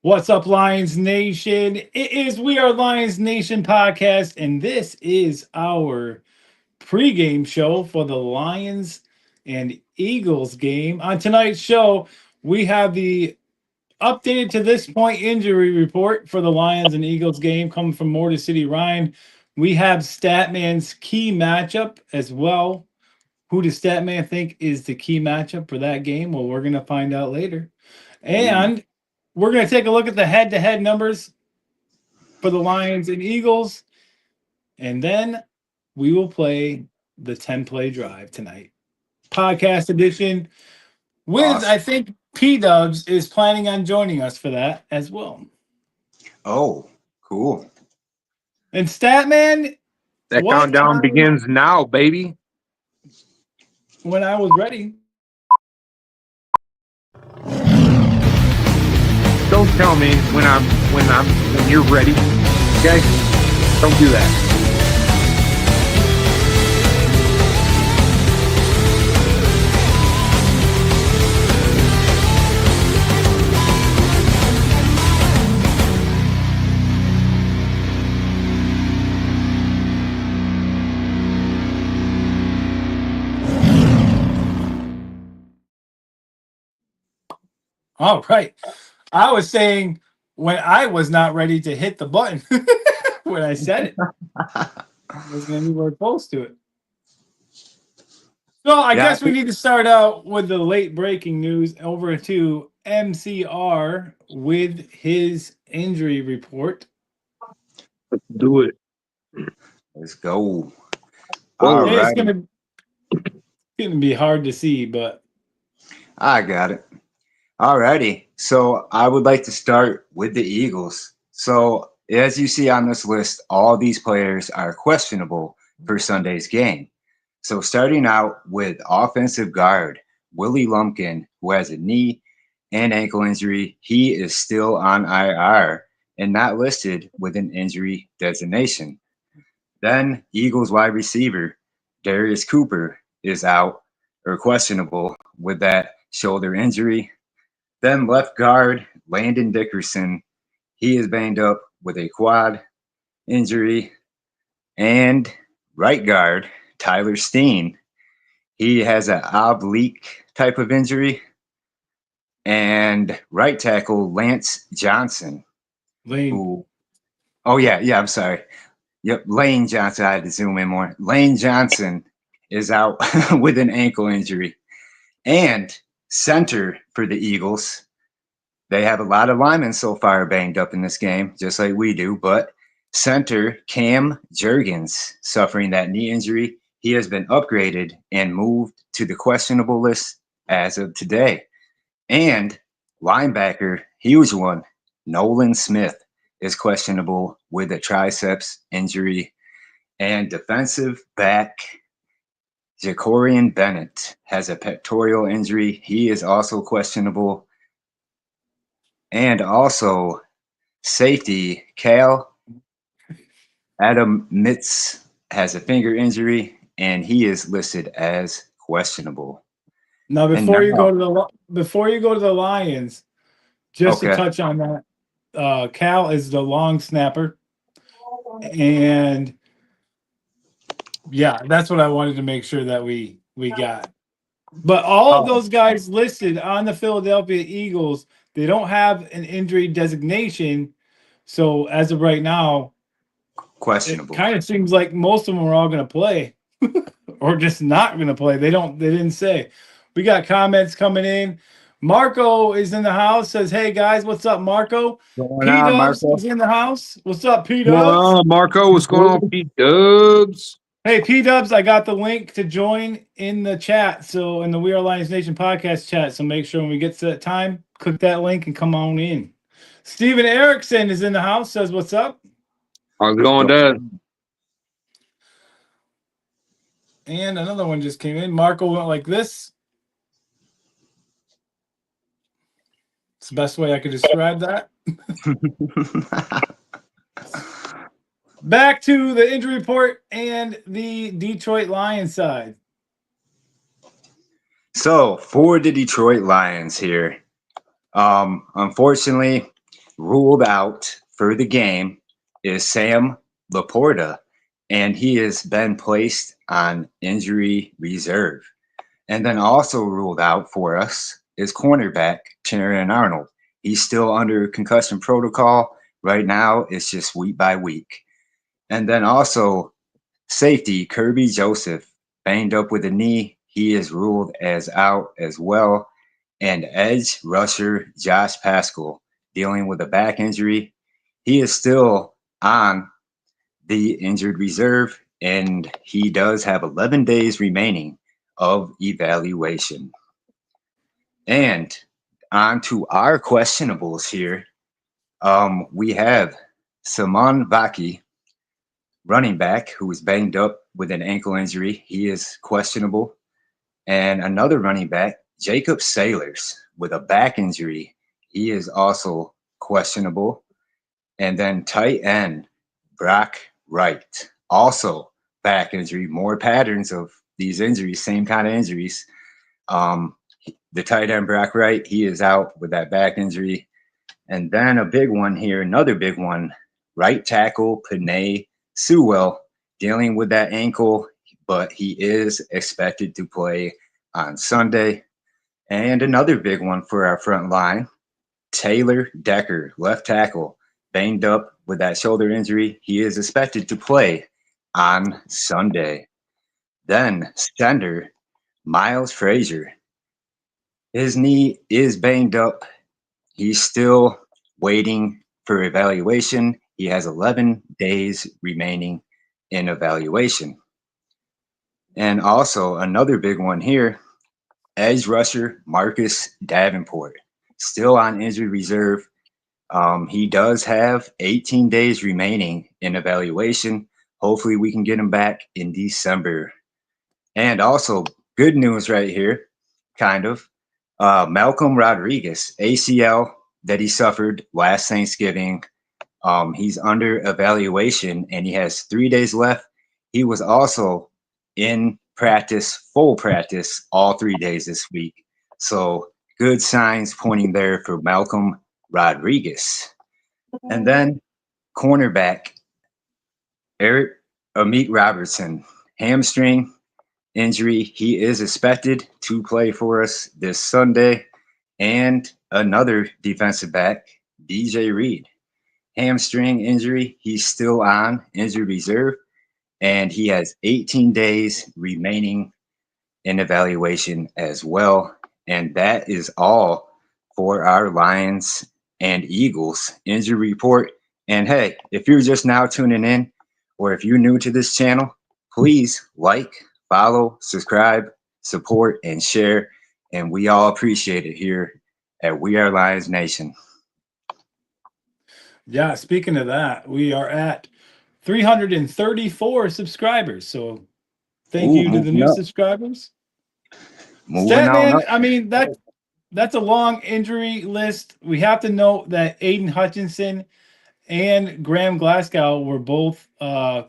What's up, Lions Nation? It is We Are Lions Nation podcast, and this is our pregame show for the Lions and Eagles game. On tonight's show, we have the updated to this point injury report for the Lions and Eagles game coming from Motor City Ryan. We have Statman's key matchup as well. Who does Statman think is the key matchup for that game? Well, we're going to find out later. And we're going to take a look at the head-to-head numbers for the Lions and Eagles, and then we will play the 10-play drive tonight. Podcast edition with, awesome. I think, P-Dubs is planning on joining us for that as well. Oh, cool. And Statman, that countdown begins now, baby. When I was ready. Don't tell me when you're ready. Okay? Don't do that. All right. I was saying when I was not ready to hit the button when I said it. I was going to be more close to it. So I guess we need to start out with the late breaking news over to MCR with his injury report. Let's do it. Let's go. All right. It's going to be hard to see, but I got it. Alrighty, so I would like to start with the Eagles. So as you see on this list, all these players are questionable for Sunday's game. So starting out with offensive guard, Willie Lumpkin, who has a knee and ankle injury. He is still on IR and not listed with an injury designation. Then Eagles wide receiver, Darius Cooper, is out or questionable with that shoulder injury. Then left guard, Landon Dickerson, he is banged up with a quad injury. And right guard, Tyler Steen, he has an oblique type of injury. And right tackle, Lance Johnson. Lane. I'm sorry. Yep, Lane Johnson, I had to zoom in more. Lane Johnson is out with an ankle injury. And center for the Eagles, they have a lot of linemen so far banged up in this game, just like we do, but center Cam Jurgens suffering that knee injury. He has been upgraded and moved to the questionable list as of today. And linebacker, huge one, Nolan Smith is questionable with a triceps injury. And defensive back Jacorian Bennett has a pectoral injury. He is also questionable. And also safety Cal Adam Mitz has a finger injury, and he is listed as questionable. Now, before you go to the Lions, just to touch on that, Cal is the long snapper, and yeah, that's what I wanted to make sure that we got. But all of those guys listed on the Philadelphia Eagles, they don't have an injury designation. So as of right now, questionable. It kind of seems like most of them are all going to play or just not going to play. They didn't say. We got comments coming in. Marco is in the house, says, "Hey guys, what's up, Marco?" P-Dubs is in the house. What's up, P-Dubs? What's going on, Marco? What's going on, P-Dubs? Hey, P-Dubs, I got the link to join in the chat. So in the We Are Lions Nation podcast chat. So make sure when we get to that time, click that link and come on in. Steven Erickson is in the house, says, "What's up?" How's it going, Dad? And another one just came in. Marco went like this. It's the best way I could describe that. Back to the injury report and the Detroit Lions side. So for the Detroit Lions here, unfortunately, ruled out for the game is Sam LaPorta, and he has been placed on injury reserve. And then also ruled out for us is cornerback Terrion Arnold. He's still under concussion protocol. Right now, it's just week by week. And then also safety Kerby Joseph, banged up with a knee. He is ruled as out as well. And edge rusher Josh Pascal, dealing with a back injury. He is still on the injured reserve, and he does have 11 days remaining of evaluation. And on to our questionables here. We have Saman Vaki, running back, who is banged up with an ankle injury. He is questionable. And another running back, Jacob Sailors, with a back injury. He is also questionable. And then tight end, Brock Wright, also back injury. More patterns of these injuries, same kind of injuries. The tight end, Brock Wright, he is out with that back injury. And then a big one here, another big one, right tackle, Penei Sewell, dealing with that ankle, but he is expected to play on Sunday. And another big one for our front line, Taylor Decker, left tackle, banged up with that shoulder injury. He is expected to play on Sunday. Then center, Miles Frazier. His knee is banged up. He's still waiting for evaluation. He has 11 days remaining in evaluation. And also another big one here, edge rusher Marcus Davenport, still on injury reserve. He does have 18 days remaining in evaluation. Hopefully we can get him back in December. And also good news right here, kind of. Malcolm Rodriguez, ACL that he suffered last Thanksgiving. He's under evaluation and he has 3 days left. He was also in practice, full practice, all 3 days this week. So good signs pointing there for Malcolm Rodriguez. And then cornerback, Amik Robertson, hamstring injury. He is expected to play for us this Sunday. And another defensive back, DJ Reed, hamstring injury. He's still on injured reserve, and he has 18 days remaining in evaluation as well. And that is all for our Lions and Eagles injury report. And hey, if you're just now tuning in, or if you're new to this channel, please like, follow, subscribe, support, and share. And we all appreciate it here at We Are Lions Nation. Yeah, speaking of that, we are at 334 subscribers. So thank you to the new subscribers. Statman, I mean, that's a long injury list. We have to note that Aiden Hutchinson and Graham Glasgow were both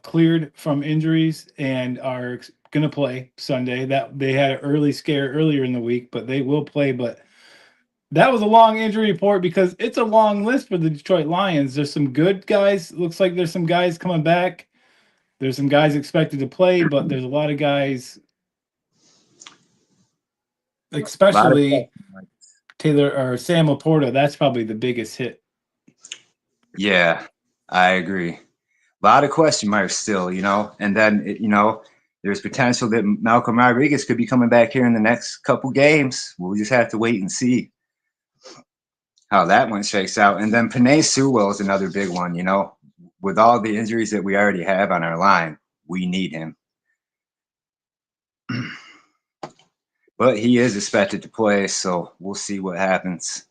cleared from injuries and are going to play Sunday. That they had an early scare earlier in the week, but they will play. But that was a long injury report because it's a long list for the Detroit Lions. There's some good guys. Looks like there's some guys coming back. There's some guys expected to play, but there's a lot of guys, especially Taylor or Sam LaPorta. That's probably the biggest hit. Yeah, I agree. A lot of question marks still, and then, there's potential that Malcolm Rodriguez could be coming back here in the next couple games. We'll just have to wait and see how that one shakes out. And then Penei Sewell is another big one, with all the injuries that we already have on our line, we need him. But he is expected to play, so we'll see what happens.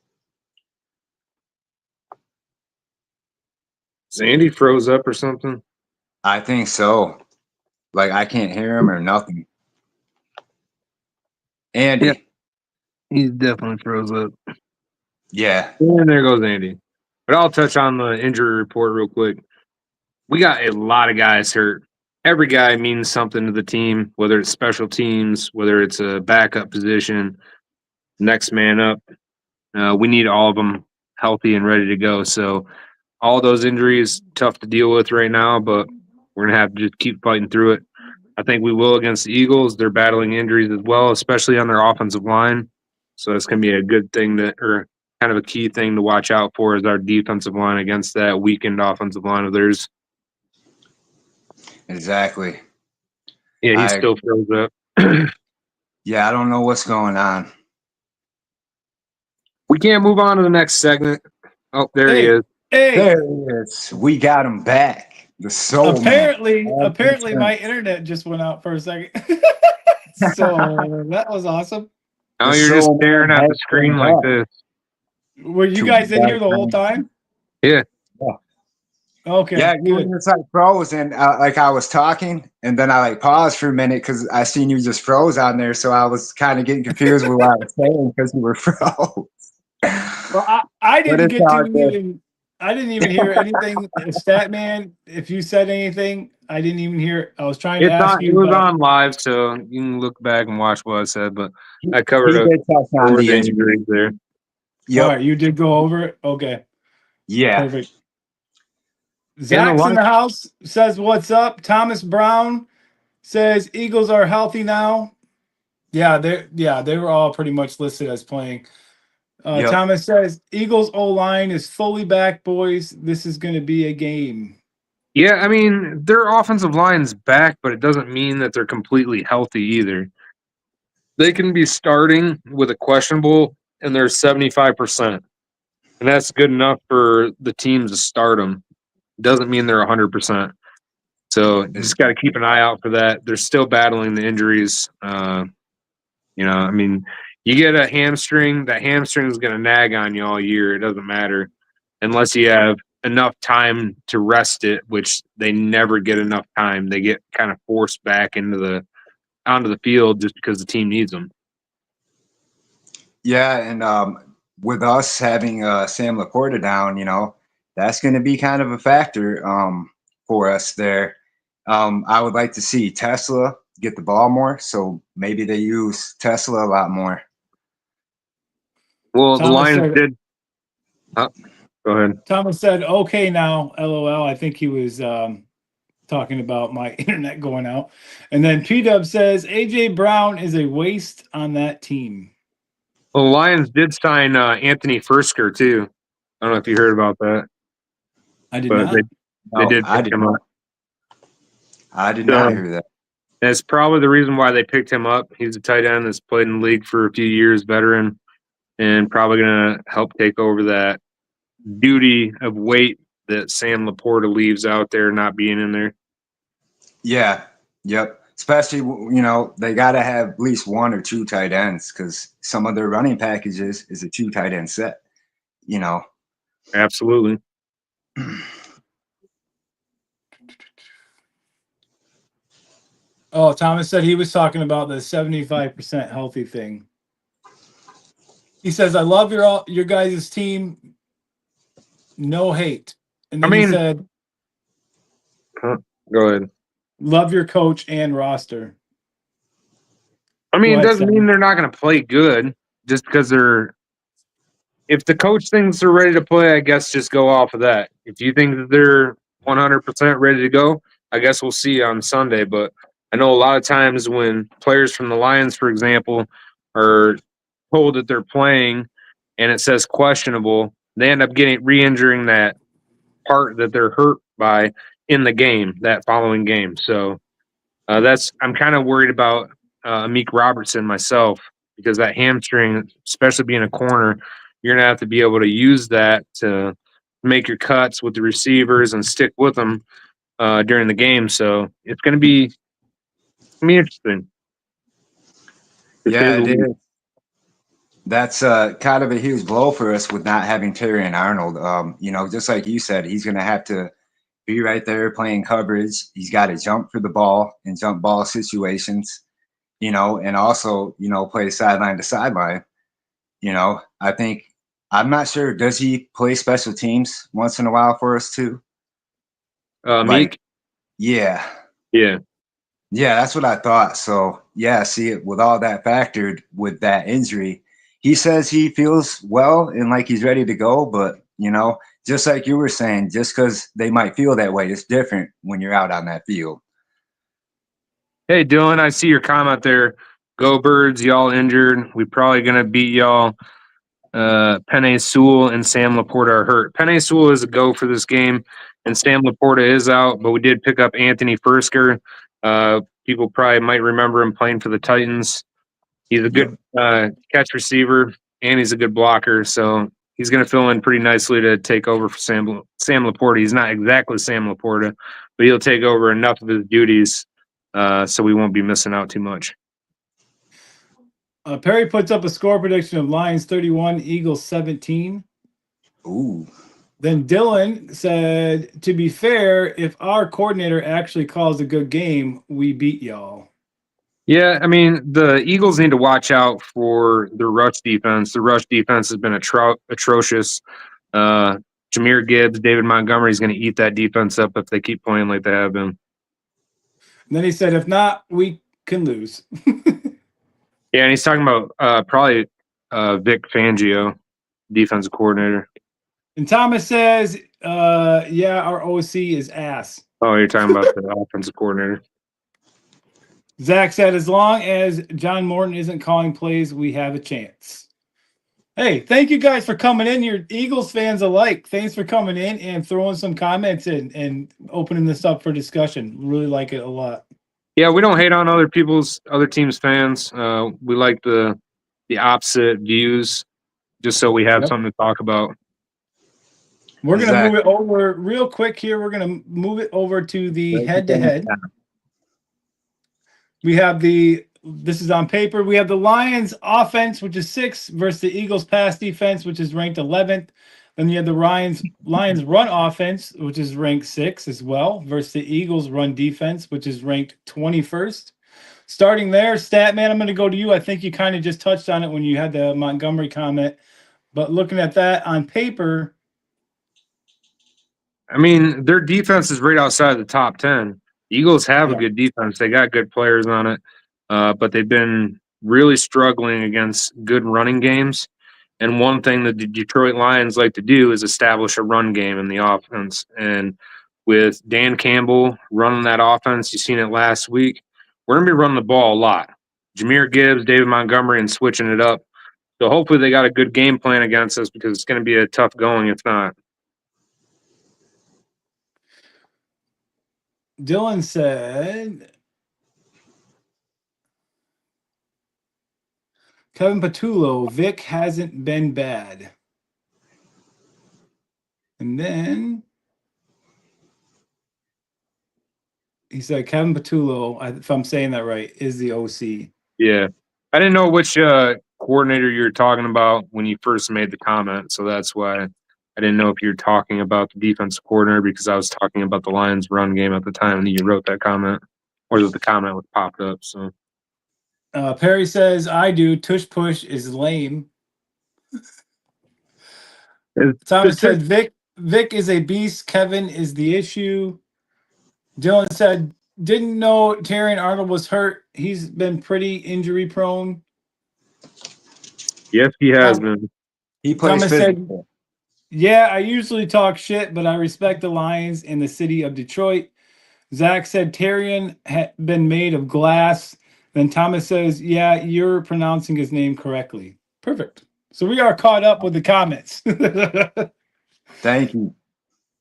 Zandy froze up or something? I think so. Like, I can't hear him or nothing. Andy. Yeah, he's definitely froze up. Yeah. And there goes Andy. But I'll touch on the injury report real quick. We got a lot of guys hurt. Every guy means something to the team, whether it's special teams, whether it's a backup position, next man up. We need all of them healthy and ready to go. So all those injuries, tough to deal with right now, but we're going to have to just keep fighting through it. I think we will against the Eagles. They're battling injuries as well, especially on their offensive line. So it's going to be a good thing or kind of a key thing to watch out for is our defensive line against that weakened offensive line of theirs. Exactly. Yeah, he still fills up. Yeah, I don't know what's going on. We can't move on to the next segment. Oh, there he is. Hey, there he is. We got him back. The soul apparently man. my internet just went out for a second. So that was awesome. Now you're just staring at the screen like this. Were you guys in here the whole time? Yeah. Okay. Yeah, you were just like froze, and like I was talking, and then I like paused for a minute because I seen you just froze on there, so I was kind of getting confused with what I was saying because you were froze. Well, I didn't get to even. I didn't even hear anything. Statman, if you said anything, I didn't even hear. I was trying to ask you. It was on live, so you can look back and watch what I said. But I covered up over the injuries there. Yep. All right, you did go over it. Okay. Yeah. Perfect. Zach's in the house, says what's up. Thomas Brown says Eagles are healthy now. Yeah, they were all pretty much listed as playing. Yep. Thomas says Eagles O-line is fully back, boys. This is going to be a game. Yeah, I mean, their offensive line's back, but it doesn't mean that they're completely healthy either. They can be starting with a questionable, and they're 75%. And that's good enough for the team to start them. Doesn't mean they're 100%. So you just got to keep an eye out for that. They're still battling the injuries. I mean, you get a hamstring, that hamstring is going to nag on you all year. It doesn't matter unless you have enough time to rest it, which they never get enough time. They get kind of forced back onto the field just because the team needs them. Yeah, and with us having Sam LaPorta down, that's going to be kind of a factor for us there. I would like to see Tesla get the ball more, so maybe they use Tesla a lot more. Well, the Lions did. Go ahead. Thomas said, "Okay, now, LOL." I think he was talking about my internet going out. And then P-Dub says AJ Brown is a waste on that team. Well, the Lions did sign Anthony Firsker too. I don't know if you heard about that. I did not. They did pick him up. I did not hear that. That's probably the reason why they picked him up. He's a tight end that's played in the league for a few years, veteran, and probably going to help take over that duty of weight that Sam LaPorta leaves out there not being in there. Yeah. Yep. Especially, they got to have at least one or two tight ends because some of their running packages is a 2 tight end set, Absolutely. Oh, Thomas said he was talking about the 75% healthy thing. He says, "I love your guys' team. No hate." And then he said, go ahead. "Love your coach and roster." I mean, it doesn't mean they're not going to play good just because if the coach thinks they're ready to play, I guess just go off of that. If you think that they're 100% ready to go, I guess we'll see on Sunday. But I know a lot of times when players from the Lions, for example, are told that they're playing and it says questionable, they end up re-injuring that part that they're hurt by in the game, that following game. So I'm kind of worried about Amik Robertson myself because that hamstring, especially being a corner, you're going to have to be able to use that to make your cuts with the receivers and stick with them during the game. So it's going to be interesting. Yeah, it is. That's kind of a huge blow for us with not having Terrion Arnold. Just like you said, he's going to have to be right there playing coverage. He's got to jump for the ball in jump ball situations, and also, play sideline to sideline. I think, I'm not sure, does he play special teams once in a while for us too? Meek? Yeah. Yeah. Yeah, that's what I thought. So, yeah, see, with all that factored with that injury, he says he feels well and like he's ready to go, but just like you were saying, just because they might feel that way, it's different when you're out on that field. Hey, Dylan, I see your comment there. Go Birds, y'all injured. We probably going to beat y'all. Penei Sewell and Sam LaPorta are hurt. Penei Sewell is a go for this game, and Sam LaPorta is out, but we did pick up Anthony Fursker. People probably might remember him playing for the Titans. He's a good catch receiver, and he's a good blocker, so he's going to fill in pretty nicely to take over for Sam LaPorta. He's not exactly Sam LaPorta, but he'll take over enough of his duties so we won't be missing out too much. Perry puts up a score prediction of Lions 31, Eagles 17. Ooh. Then Dylan said, to be fair, if our coordinator actually calls a good game, we beat y'all. Yeah, I mean, the Eagles need to watch out for the rush defense. The rush defense has been atrocious. Jahmyr Gibbs, David Montgomery is going to eat that defense up if they keep playing like they have been. And then he said, if not, we can lose. Yeah, and he's talking about probably Vic Fangio, defensive coordinator. And Thomas says, yeah, our OC is ass. Oh, you're talking about the offensive coordinator. Zach said, as long as John Morton isn't calling plays, we have a chance. Hey, thank you guys for coming in. You're Eagles fans alike. Thanks for coming in and throwing some comments in and opening this up for discussion. Really like it a lot. Yeah, we don't hate on other teams' fans. We like the opposite views, just so we have something to talk about. We're going to move it over real quick here. We're going to move it over to the head-to-head. We have this is on paper. We have the Lions offense, which is 6th, versus the Eagles pass defense, which is ranked 11th. Then you have the Lions run offense, which is ranked 6th as well, versus the Eagles run defense, which is ranked 21st. Starting there, Statman, I'm going to go to you. I think you kind of just touched on it when you had the Montgomery comment. But looking at that on paper, I mean, their defense is right outside the top 10. Eagles have a good defense. They got good players on it, but they've been really struggling against good running games. And one thing that the Detroit Lions like to do is establish a run game in the offense. And with Dan Campbell running that offense, you've seen it last week, we're going to be running the ball a lot. Jahmyr Gibbs, David Montgomery, and switching it up. So hopefully they got a good game plan against us because it's going to be a tough going if not. Dylan said, Kevin Patullo, Vic hasn't been bad. And then he said, Kevin Patullo, if I'm saying that right, is the OC. Yeah. I didn't know which coordinator you were talking about when you first made the comment, so that's why I didn't know if you were talking about the defensive coordinator because I was talking about the Lions run game at the time and you wrote that comment, or the comment was popped up. So Perry says, I do. Tush push is lame. Thomas said, Vic is a beast. Kevin is the issue. Dylan said, didn't know Terrion Arnold was hurt. He's been pretty injury prone. Yes, he has been. He plays Thomas physical. said, yeah, I usually talk shit, but I respect the Lions in the city of Detroit. Zach said Terrion had been made of glass. Then Thomas says, yeah, you're pronouncing his name correctly. Perfect. So we are caught up with the comments. Thank you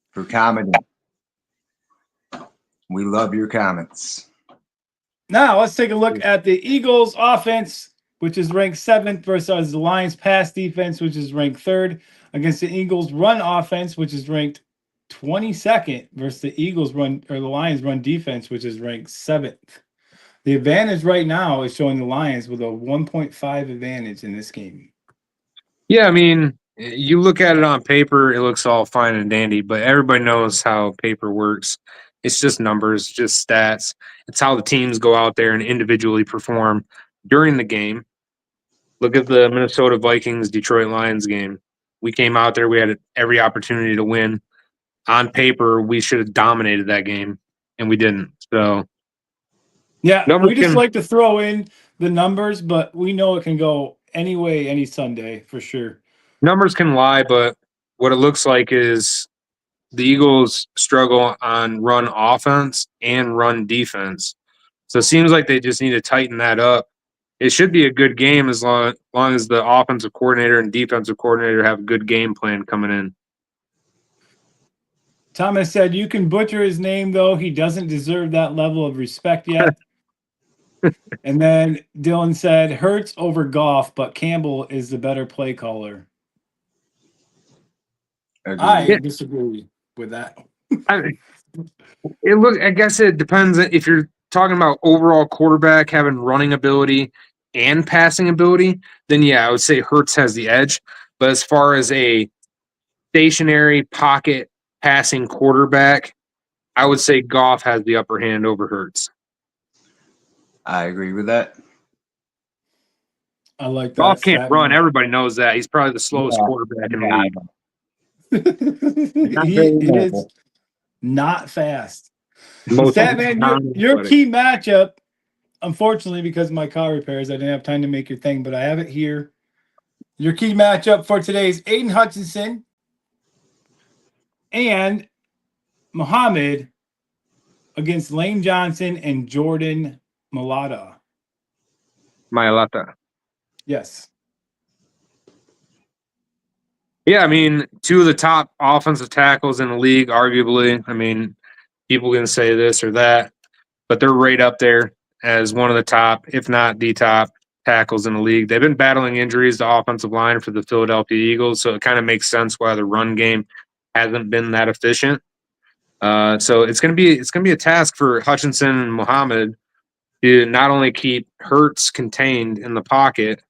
for commenting. We love your comments. Now let's take a look at the Eagles offense, which is ranked 7th, versus the Lions pass defense, which is ranked 3rd, against the Eagles run offense, which is ranked 22nd, versus the Eagles run, or the Lions run defense, which is ranked 7th. The advantage right now is showing the Lions with a 1.5 advantage in this game. Yeah, I mean, you look at it on paper, it looks all fine and dandy, but everybody knows how paper works. It's just numbers, just stats. It's how the teams go out there and individually perform during the game. Look at the Minnesota Vikings Detroit Lions game. We came out there, we had every opportunity to win. On paper, we should have dominated that game, and we didn't. So, yeah, we just like to throw in the numbers, but we know it can go anyway, any Sunday for sure. Numbers can lie, but what it looks like is the Eagles struggle on run offense and run defense. So it seems like they just need to tighten that up. It should be a good game as long as the offensive coordinator and defensive coordinator have a good game plan coming in. Thomas said, you can butcher his name, though. He doesn't deserve that level of respect yet. And then Dylan said, Hurts over Goff, but Campbell is the better play caller. I disagree with that. I guess it depends if you're talking about overall quarterback having running ability and passing ability, then yeah, I would say Hurts has the edge. But as far as a stationary pocket passing quarterback, I would say Goff has the upper hand over Hurts. I agree with that. I like that. Goff can't run. Everybody knows that. He's probably the slowest quarterback in the league. He is not fast. Statman, your key matchup, unfortunately, because of my car repairs, I didn't have time to make your thing, but I have it here. Your key matchup for today is Aiden Hutchinson and Muhammad against Lane Johnson and Jordan Mailata. Yes. Yeah, I mean, two of the top offensive tackles in the league, arguably. I mean, people can say this or that, but they're right up there as one of the top, if not the top, tackles in the league. They've been battling injuries to offensive line for the Philadelphia Eagles, so it kind of makes sense why the run game hasn't been that efficient. So it's gonna be a task for Hutchinson and Muhammad to not only keep Hurts contained in the pocket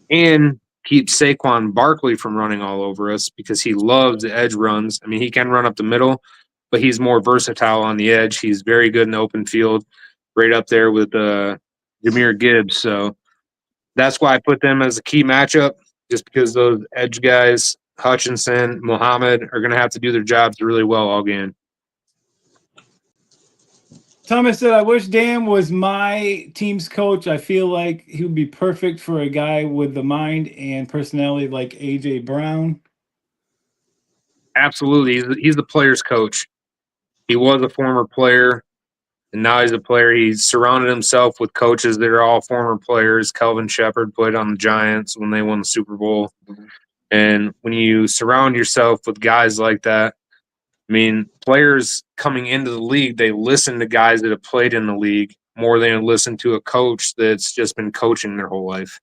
and keep Saquon Barkley from running all over us, because he loves the edge runs. I mean, he can run up the middle, but he's more versatile on the edge. He's very good in the open field, right up there with Jahmyr Gibbs. So that's why I put them as a key matchup, just because those edge guys, Hutchinson, Muhammad, are going to have to do their jobs really well all game. Thomas said, I wish Dan was my team's coach. I feel like he would be perfect for a guy with the mind and personality like A.J. Brown. Absolutely. He's the player's coach. He was a former player, and now he's a player. He's surrounded himself with coaches that are all former players. Kelvin Shepard played on the Giants when they won the Super Bowl. And when you surround yourself with guys like that, I mean, players coming into the league, they listen to guys that have played in the league more than listen to a coach that's just been coaching their whole life.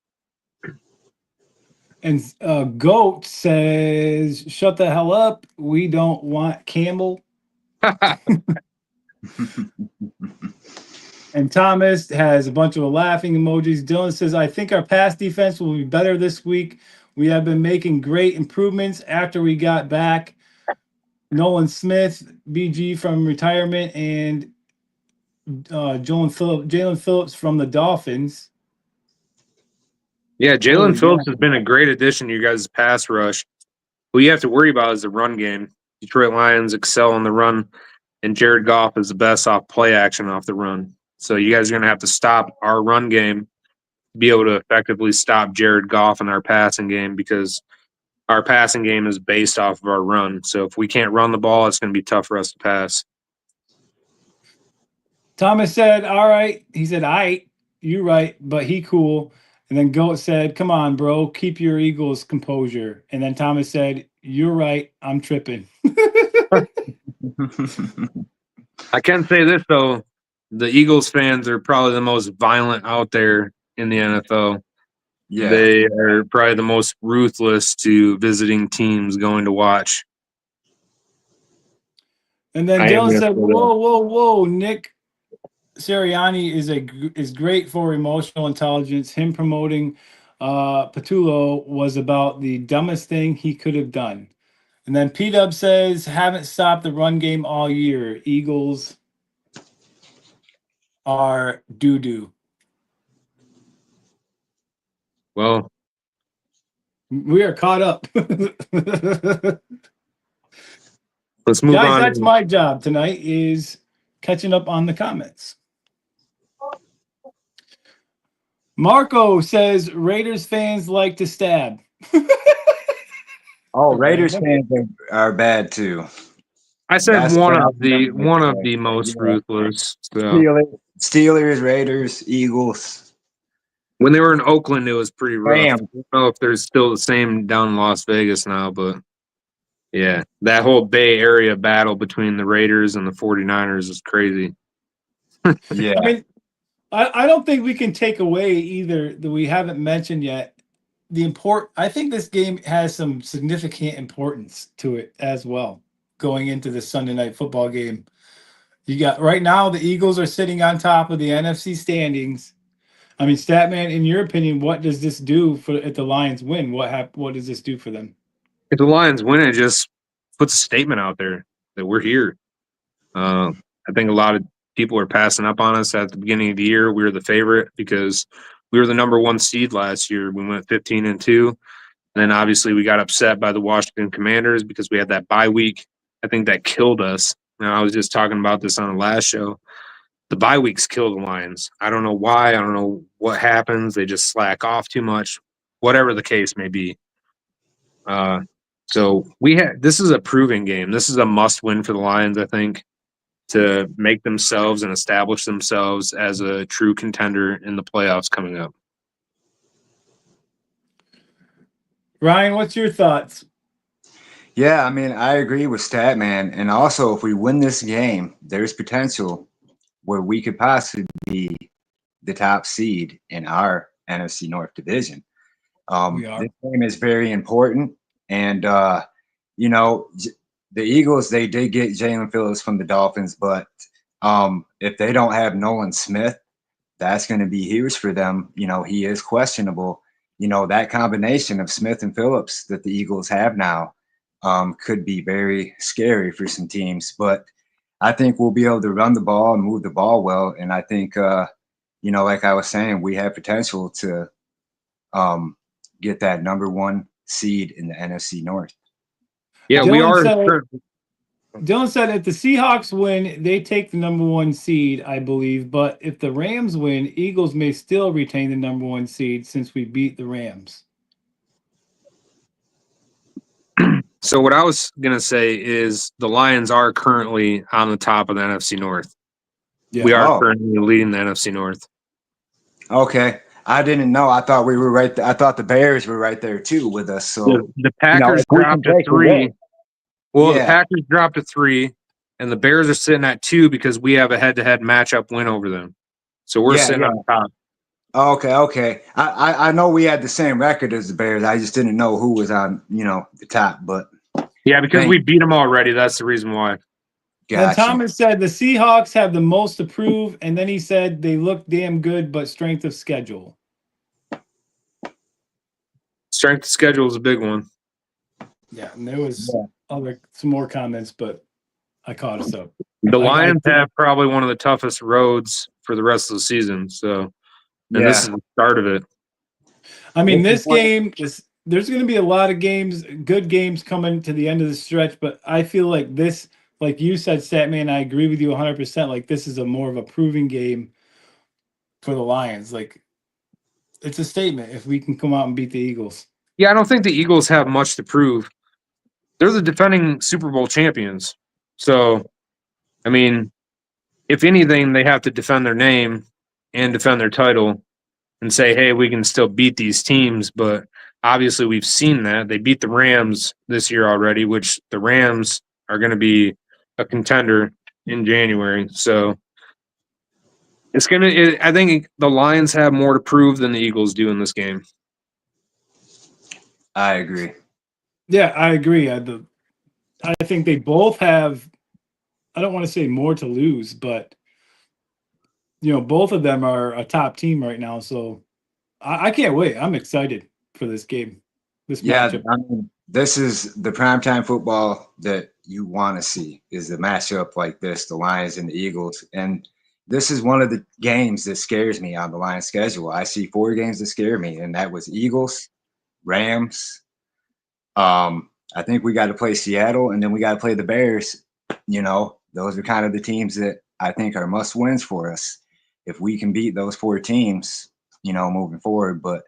And Goat says, shut the hell up. We don't want Campbell. And Thomas has a bunch of laughing emojis. Dylan says, I think our pass defense will be better this week. We have been making great improvements after we got back Nolan Smith, BG from retirement, and Jalen Phillips from the Dolphins. Yeah, Jalen Phillips has been a great addition to your guys' pass rush. What you have to worry about is the run game. Detroit Lions excel on the run, and Jared Goff is the best off play action off the run. So you guys are going to have to stop our run game to be able to effectively stop Jared Goff in our passing game, because our passing game is based off of our run. So if we can't run the ball, it's going to be tough for us to pass. Thomas said, all right. He said, all right, you're right, but he cool. And then Goat said, come on, bro, keep your Eagles composure. And then Thomas said, you're right, I'm tripping. I can say this, though. The Eagles fans are probably the most violent out there in the NFL. Yeah. They are probably the most ruthless to visiting teams going to watch. And then Dylan said, whoa. Nick Sirianni is great for emotional intelligence. Him promoting Patullo was about the dumbest thing he could have done. And then P-Dub says, haven't stopped the run game all year. Eagles are doo-doo. Well, we are caught up. Let's move on. That's my job tonight, is catching up on the comments. Marco says Raiders fans like to stab. Oh, Raiders fans are bad too. I said That's one bad. of the most ruthless. So Steelers, Raiders, Eagles. when they were in Oakland, it was pretty rough. Rams. I don't know if there's still the same down in Las Vegas now, but yeah, that whole Bay Area battle between the Raiders and the 49ers is crazy. Yeah. I mean, I don't think we can take away either that we haven't mentioned yet. I think this game has some significant importance to it as well. Going into the Sunday night football game, you got right now the Eagles are sitting on top of the NFC standings. I mean, Statman, in your opinion, what does this do for if the Lions win? What does this do for them? If the Lions win, it just puts a statement out there that we're here. I think a lot of people are passing up on us at the beginning of the year. We were the favorite because we were the number 1 seed last year. We went 15-2. And then obviously we got upset by the Washington Commanders because we had that bye week. I think that killed us. Now, I was just talking about this on the last show. The bye weeks kill the Lions. I don't know why. I don't know what happens. They just slack off too much, whatever the case may be. So this is a proving game. This is a must win for the Lions, I think, to make themselves and establish themselves as a true contender in the playoffs coming up. Ryan, what's your thoughts? Yeah, I mean, I agree with Statman. And also, if we win this game, there's potential where we could possibly be the top seed in our NFC North division. This game is very important. And, you know, the Eagles, they did get Jalen Phillips from the Dolphins, but if they don't have Nolan Smith, that's going to be huge for them. You know, he is questionable. You know, that combination of Smith and Phillips that the Eagles have now could be very scary for some teams. But I think we'll be able to run the ball and move the ball well. And I think, you know, like I was saying, we have potential to get that number 1 seed in the NFC North. Yeah, Dylan we are. Dylan said if the Seahawks win, they take the number 1 seed, I believe. But if the Rams win, Eagles may still retain the number 1 seed since we beat the Rams. So what I was going to say is the Lions are currently on the top of the NFC North. Yeah. We are currently leading the NFC North. Okay. I didn't know. I thought we were right there. I thought the Bears were right there too with us. So the Packers dropped to 3. Well, the Packers dropped to 3, and the Bears are sitting at 2 because we have a head-to-head matchup win over them. So we're sitting on top. Okay. I know we had the same record as the Bears. I just didn't know who was on, you know, the top. But yeah, because we beat them already. That's the reason why. Gotcha. And Thomas said the Seahawks have the most to prove, and then he said they look damn good, but strength of schedule. Strength of schedule is a big one. Yeah, and there was some more comments, but I caught us up. The Lions have probably one of the toughest roads for the rest of the season. So, and this is the start of it. I mean, this game is. There's going to be a lot of games, good games coming to the end of the stretch, but I feel like this, like you said, Statman, I agree with you 100%. Like this is more of a proving game for the Lions. Like it's a statement if we can come out and beat the Eagles. Yeah, I don't think the Eagles have much to prove. They're the defending Super Bowl champions. So, I mean, if anything, they have to defend their name and defend their title and say, hey, we can still beat these teams, but obviously, we've seen that. They beat the Rams this year already, which the Rams are going to be a contender in January. So I think the Lions have more to prove than the Eagles do in this game. I agree. Yeah, I agree. I think they both have, I don't want to say more to lose, but, you know, both of them are a top team right now. So I can't wait. I'm excited for this game, this matchup. I mean, this is the primetime football that you want to see is the matchup like this, the Lions and the Eagles. And this is one of the games that scares me on the Lions schedule. I see 4 games that scare me, and that was Eagles, Rams. I think we got to play Seattle, and then we got to play the Bears. You know, those are kind of the teams that I think are must-wins for us. If we can beat those 4 teams, moving forward. But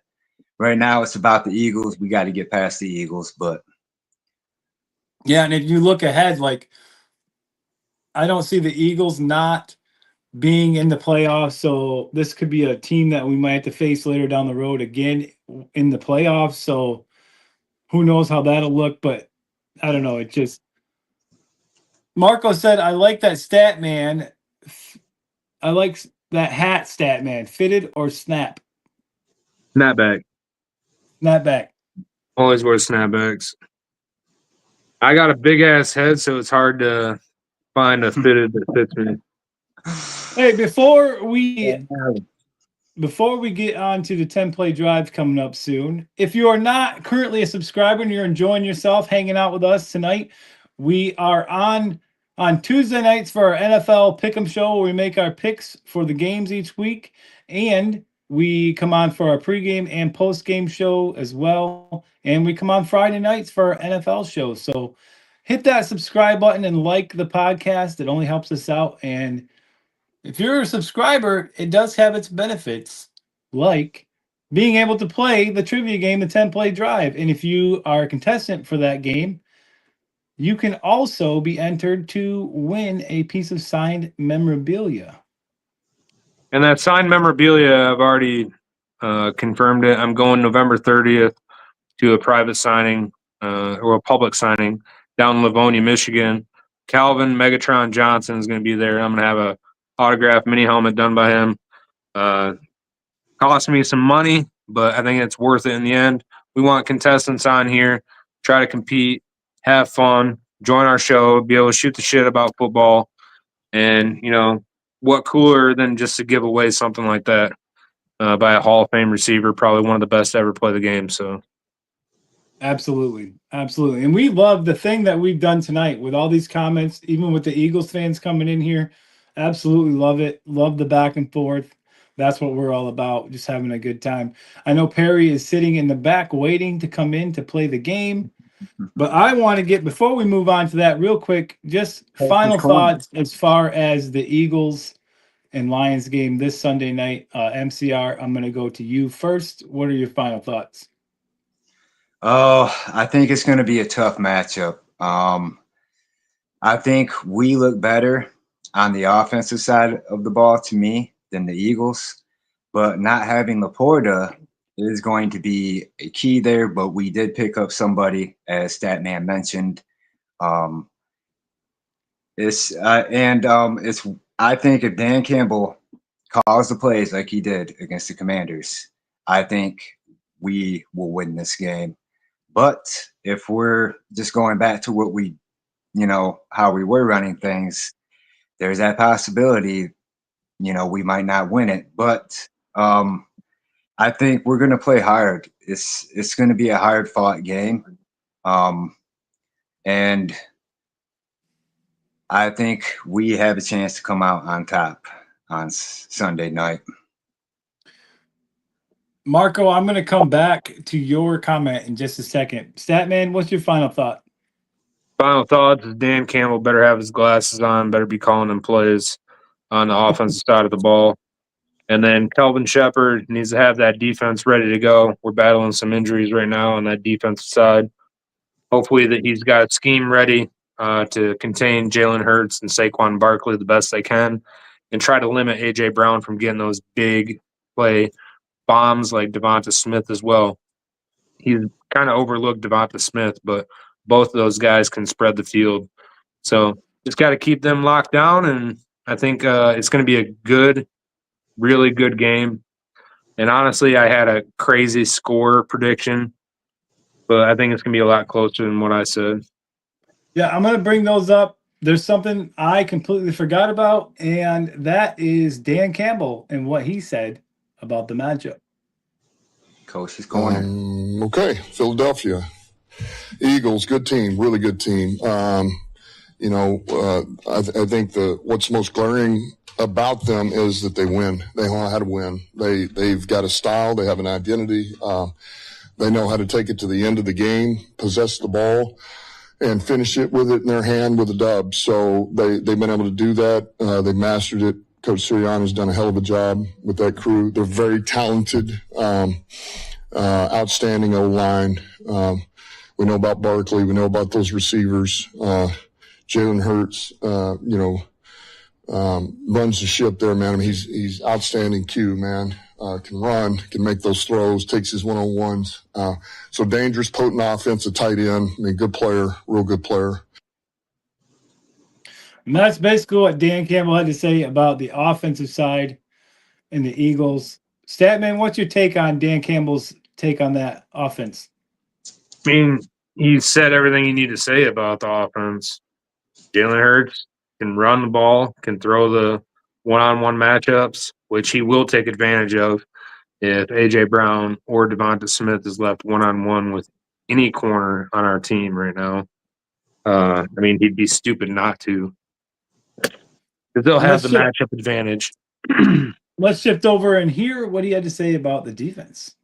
right now it's about the Eagles. We got to get past the Eagles. But yeah, and if you look ahead, like I don't see the Eagles not being in the playoffs. So this could be a team that we might have to face later down the road again in the playoffs. So who knows how that'll look, but I don't know. It just Marco said, I like that stat man. I like that hat stat man. Fitted or snap? Snapback. Snapback. Always wear snapbacks. I got a big ass head, so it's hard to find a fitted that fits me. Hey, before we get on to the 10-play drive coming up soon, if you are not currently a subscriber and you're enjoying yourself hanging out with us tonight, we are on Tuesday nights for our NFL Pick'em show where we make our picks for the games each week, and we come on for our pregame and postgame show as well, and we come on Friday nights for our NFL show. So hit that subscribe button and like the podcast. It only helps us out, and if you're a subscriber, it does have its benefits, like being able to play the trivia game, the 10-play drive. And if you are a contestant for that game, you can also be entered to win a piece of signed memorabilia. And that signed memorabilia, I've already confirmed it. I'm going November 30th to a private signing or a public signing down in Livonia, Michigan. Calvin Megatron Johnson is going to be there. I'm going to have a autographed mini helmet done by him. Cost me some money, but I think it's worth it in the end. We want contestants on here, try to compete, have fun, join our show, be able to shoot the shit about football. And, what cooler than just to give away something like that by a Hall of Fame receiver, probably one of the best to ever play the game. So, absolutely. And we love the thing that we've done tonight with all these comments, even with the Eagles fans coming in here. Absolutely love it. Love the back and forth. That's what we're all about, just having a good time. I know Perry is sitting in the back waiting to come in to play the game. But I want to get, before we move on to that real quick, just final thoughts as far as the Eagles and Lions game this Sunday night. MCR, I'm going to go to you first. What are your final thoughts? Oh, I think it's going to be a tough matchup. I think we look better on the offensive side of the ball to me than the Eagles, but not having LaPorta is going to be a key there. But we did pick up somebody, as Statman mentioned. I think if Dan Campbell calls the plays like he did against the Commanders, I think we will win this game. But if we're just going back to what we, how we were running things, there's that possibility, we might not win it. But I think we're going to play hard. It's going to be a hard-fought game. And I think we have a chance to come out on top on Sunday night. Marco, I'm going to come back to your comment in just a second. Statman, what's your final thought? Final thoughts is Dan Campbell better have his glasses on, better be calling them plays on the offensive side of the ball. And then Kelvin Shepard needs to have that defense ready to go. We're battling some injuries right now on that defensive side. Hopefully that he's got a scheme ready to contain Jalen Hurts and Saquon Barkley the best they can and try to limit A.J. Brown from getting those big play bombs like Devonta Smith as well. He's kind of overlooked Devonta Smith, but both of those guys can spread the field. So just got to keep them locked down, and I think it's going to be a good, really good game. And honestly, I had a crazy score prediction, but I think it's going to be a lot closer than what I said. Yeah, I'm going to bring those up. There's something I completely forgot about, and that is Dan Campbell and what he said about the matchup. Coach's corner. Okay, Philadelphia Eagles, good team, really good team. I think what's most glaring about them is that they win. They know how to win. They've got a style. They have an identity. They know how to take it to the end of the game, possess the ball, and finish it with it in their hand with a dub. So they've been able to do that. They mastered it Coach Terrion has done a hell of a job with that crew. They're very talented, outstanding O-line. We know about Barkley. We know about those receivers. Jalen Hurts, runs the ship there, man. I mean, he's outstanding Q, man. Can run, can make those throws, takes his one-on-ones. So dangerous, potent offense, a tight end. I mean, good player, real good player. And that's basically what Dan Campbell had to say about the offensive side and the Eagles. Statman, what's your take on Dan Campbell's take on that offense? I mean, he said everything you need to say about the offense. Jalen Hurts can run the ball, can throw the one-on-one matchups, which he will take advantage of if A.J. Brown or Devonta Smith is left one-on-one with any corner on our team right now. I mean, he'd be stupid not to. Because they'll have the matchup advantage. Let's shift over and hear what he had to say about the defense.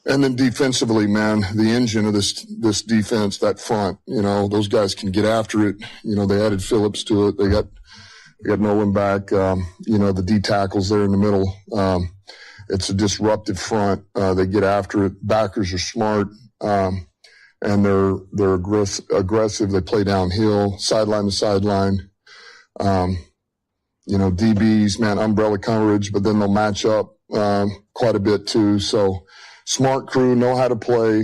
And then defensively, man, the engine of this defense, that front, those guys can get after it. They added Phillips to it. They got Nolan back. The D tackles there in the middle. It's a disruptive front. They get after it. Backers are smart, and they're aggressive. They play downhill, sideline to sideline. DBs, man, umbrella coverage, but then they'll match up quite a bit too. So smart crew, know how to play.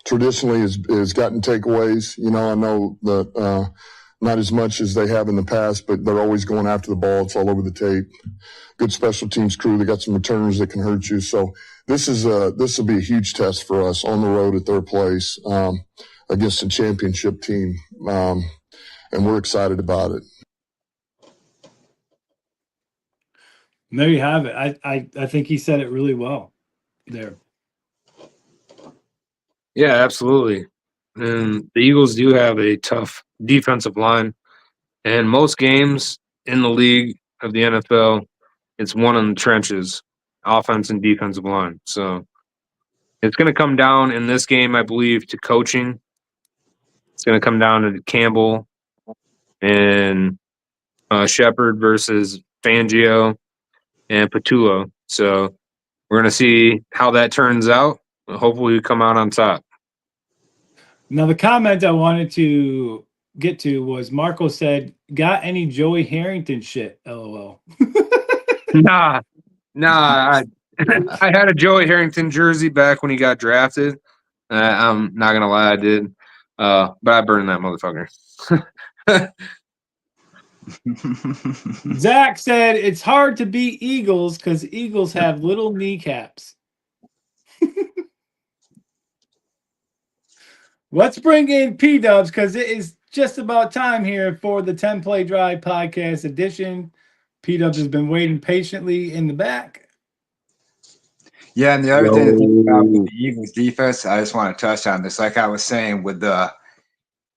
Traditionally has gotten takeaways. I know that not as much as they have in the past, but they're always going after the ball. It's all over the tape. Good special teams crew. They got some returners that can hurt you. So this will be a huge test for us on the road at their place against a championship team, and we're excited about it. There you have it. I think he said it really well there. Yeah, absolutely. And the Eagles do have a tough defensive line. And most games in the league of the NFL, it's one in the trenches, offense and defensive line. So it's going to come down in this game, I believe, to coaching. It's going to come down to Campbell and Shepard versus Fangio and Patullo. So we're going to see how that turns out. Hopefully we come out on top. Now, the comment I wanted to get to was Marco said, got any Joey Harrington shit? LOL. Nah. I had a Joey Harrington jersey back when he got drafted. I'm not going to lie, I did. But I burned that motherfucker. Zach said it's hard to beat Eagles because Eagles have little kneecaps. Let's bring in P-Dubs because it is just about time here for the 10 Play Drive podcast edition. P-Dubs has been waiting patiently in the back. Yeah, and the other thing to think about with the Eagles defense, I just want to touch on this. Like I was saying, with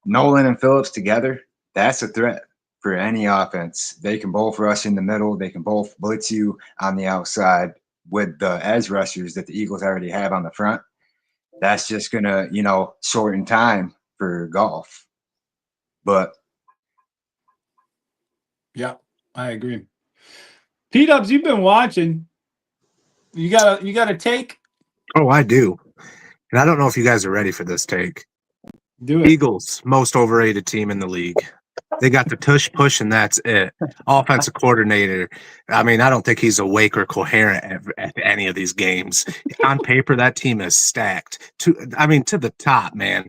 Nolan and Phillips together, that's a threat for any offense. They can both rush in the middle. They can both blitz you on the outside with the edge rushers that the Eagles already have on the front. That's just going to, shorten time for golf. But yeah, I agree. P-Dubs, you've been watching. You got a take? Oh, I do. And I don't know if you guys are ready for this take. Do it. Eagles, most overrated team in the league. They got the tush push, and that's it. Offensive coordinator. I mean, I don't think he's awake or coherent at any of these games. On paper, that team is stacked to the top, man.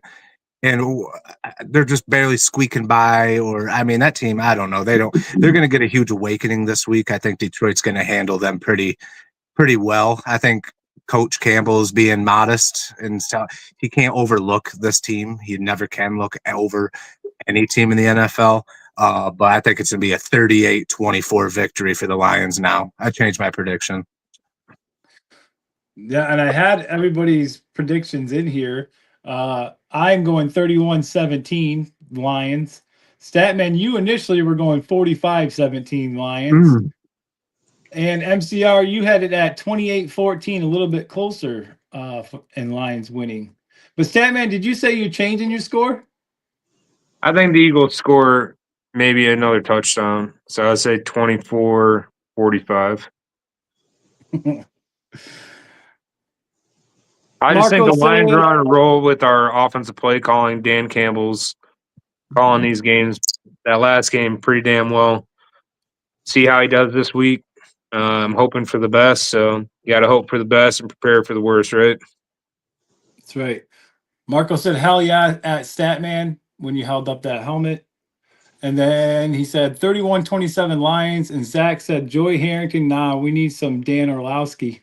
And they're just barely squeaking by. Or, that team, I don't know. They're going to get a huge awakening this week. I think Detroit's going to handle them pretty well. I think Coach Campbell is being modest, and so he can't overlook this team. He never can look over any team in the NFL. But I think it's going to be a 38-24 victory for the Lions now. I changed my prediction. Yeah, and I had everybody's predictions in here. I'm going 31-17 Lions. Statman, you initially were going 45-17 Lions. And MCR, you had it at 28-14, a little bit closer in Lions winning. But Statman, did you say you're changing your score? I think the Eagles score maybe another touchdown. So I'd say 24-45. I just think the Lions are on a roll with our offensive play calling. Dan Campbell's calling these games. That last game pretty damn well. See how he does this week. I'm hoping for the best, so you got to hope for the best and prepare for the worst, right? That's right. Marco said, hell yeah, at Statman when you held up that helmet. And then he said 31-27 Lions. And Zach said, Joey Harrington, nah, we need some Dan Orlowski.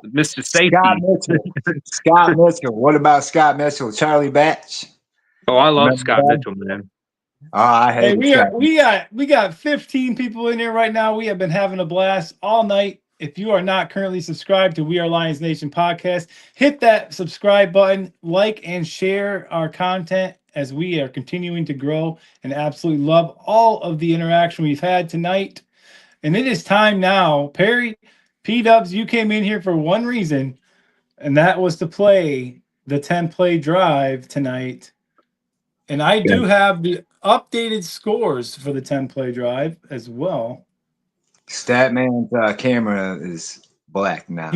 Mr. Safety. Scott Mitchell. Scott Mitchell. What about Scott Mitchell? Charlie Batch. Oh, I love Remember Scott that? Mitchell, man. Oh, I hate we got 15 people in here right now. We have been having a blast all night. If you are not currently subscribed to We Are Lions Nation podcast, hit that subscribe button, like and share our content as we are continuing to grow, and absolutely love all of the interaction we've had tonight. And it is time now. Perry, P-Dubs, you came in here for one reason, and that was to play the 10-play drive tonight. And I do have the updated scores for the 10-play drive as well. Statman's camera is black now.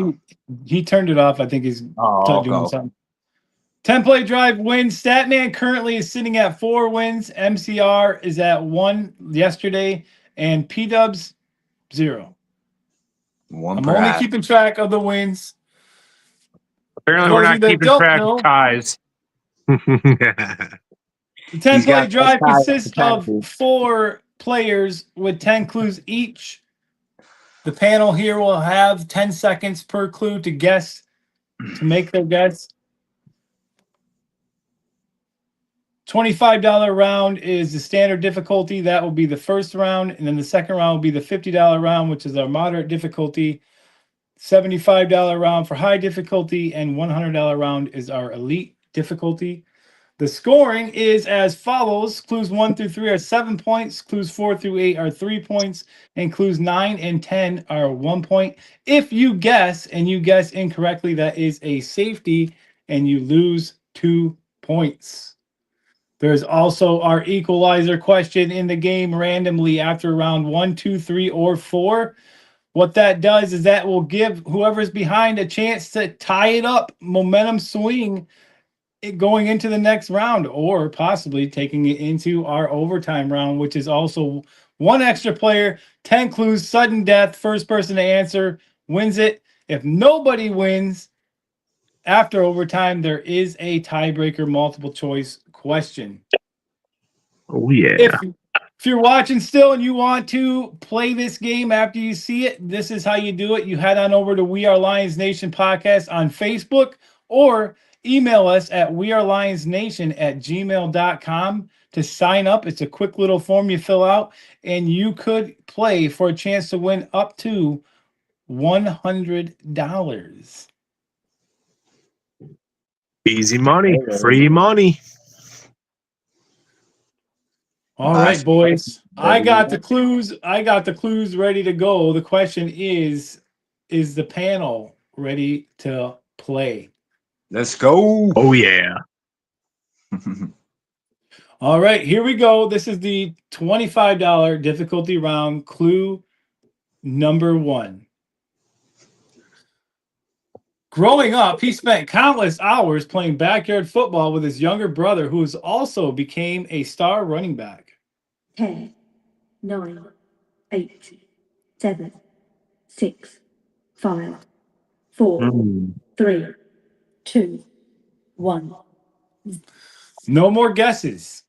He turned it off. I think he's doing something. 10-play drive wins. Statman currently is sitting at 4 wins. MCR is at 1 yesterday. And P-Dubs, 0. I'm only keeping track of the wins. Apparently, we're not keeping track of ties. The 10-play drive consists of 4 players with 10 clues each. The panel here will have 10 seconds per clue to guess, to make their guess. $25 round is the standard difficulty. That will be the first round. And then the second round will be the $50 round, which is our moderate difficulty. $75 round for high difficulty. And $100 round is our elite difficulty. The scoring is as follows. Clues 1 through 3 are 7 points. Clues 4 through 8 are 3 points. And clues 9 and 10 are 1 point. If you guess and you guess incorrectly, that is a safety and you lose 2 points. There's also our equalizer question in the game randomly after round 1, 2, 3, or 4. What that does is that will give whoever's behind a chance to tie it up, momentum swing, going into the next round, or possibly taking it into our overtime round, which is also 1 extra player, 10 clues, sudden death, first person to answer wins it. If nobody wins after overtime, there is a tiebreaker multiple choice question. Oh, yeah. If you're watching still and you want to play this game after you see it, this is how you do it. You head on over to We Are Lions Nation podcast on Facebook, or email us at wearelionsnation@gmail.com to sign up. It's a quick little form you fill out, and you could play for a chance to win up to $100. Easy money, free money. All right, boys. I got the clues. I got the clues ready to go. The question is the panel ready to play? Let's go. Oh, yeah. All right, here we go. This is the $25 difficulty round. Clue number 1. Growing up, he spent countless hours playing backyard football with his younger brother, who also became a star running back. 10, 9, 8, 7, 6, 5, 4, 3, 2, 1. No more guesses.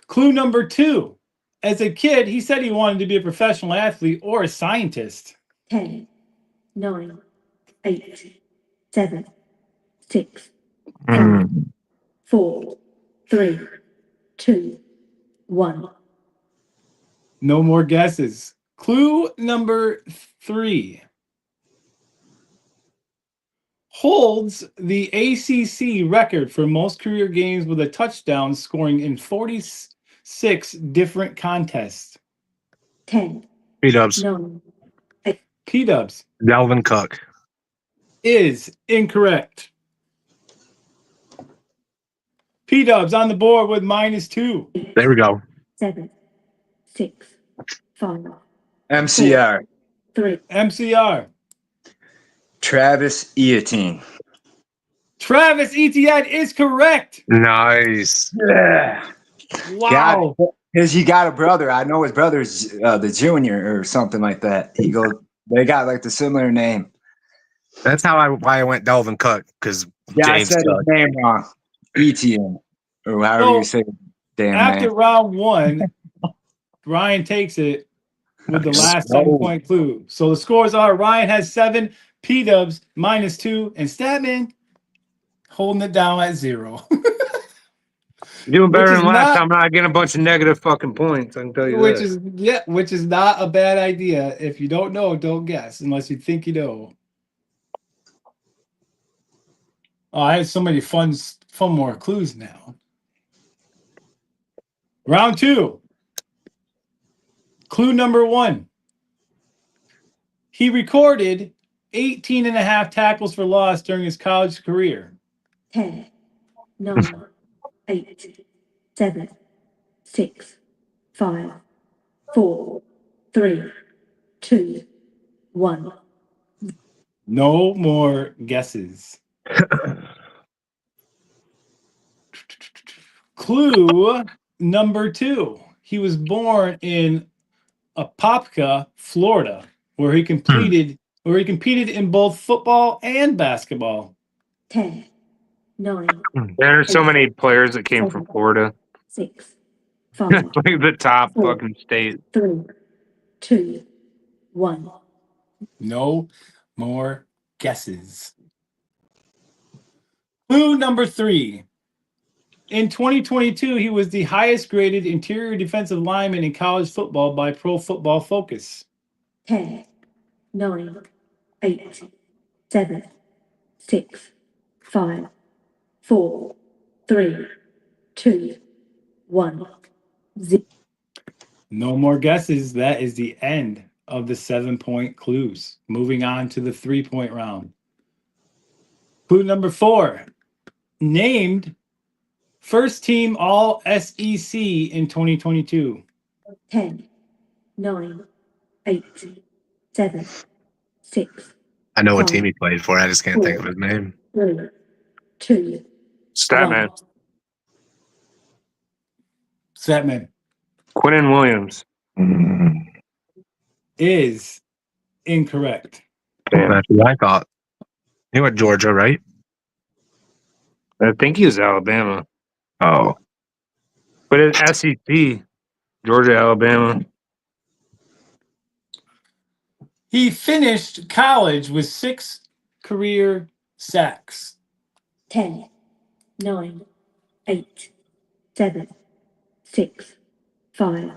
Clue number 2. As a kid, he said he wanted to be a professional athlete or a scientist. 10, 9, 8, 7, 6, 5, 4, 3, 2, 1. No more guesses. Clue number 3. Holds the ACC record for most career games with a touchdown, scoring in 46 different contests. 10, P-Dubs. 9, P-Dubs Dalvin Cook. is incorrect. P-Dubs on the board with -2. There we go. 7, 6, 5, MCR. 3. MCR. Travis Etienne. Travis Etienne is correct. Nice. Yeah. Wow. Because he got a brother. I know his brother's the junior or something like that. They got like the similar name. That's why I went Delvin Cook, because Yeah, James I said Cook. his name wrong. Etienne. Or however So, you say it. Damn After man. round 1, Ryan takes it with the last 7-point clue. So the scores are Ryan has 7, P-Dubs -2, and Statman holding it down at 0. Doing better Which is than last not- time. I'm not getting a bunch of negative fucking points. I can tell you that. which is not a bad idea. If you don't know, don't guess unless you think you know. Oh, I have so many fun more clues now. Round 2. Clue number 1. He recorded 18 and a half tackles for loss during his college career. 10, 9, 8, 7, 6, 5, 4, 3, 2, 1. No more guesses. Clue number 2. He was born in Apopka, Florida, where he competed in both football and basketball. 10, 9, There are so many players that came from Florida. 6, 5, Like the top fucking state. 3, 2, 1. No more guesses. Clue number 3. In 2022, he was the highest graded interior defensive lineman in college football by Pro Football Focus. 10, 9, 8, 7, 6, 5, 4, 3, 2, 1. No more guesses. That is the end of the 7-point clues. Moving on to the 3-point round. Clue number 4. Named first team All SEC in 2022. 10, 9, 8, 7, 6, I know what team he played for. I just can't think of his name. 3, 2, Statman. 1. Statman Quinnen Williams. is incorrect. That's what I thought. He went Georgia, right? I think he was Alabama. Oh. But it's SEC. Georgia, Alabama. He finished college with 6 career sacks. 10, 9, 8, 7, 6, 5,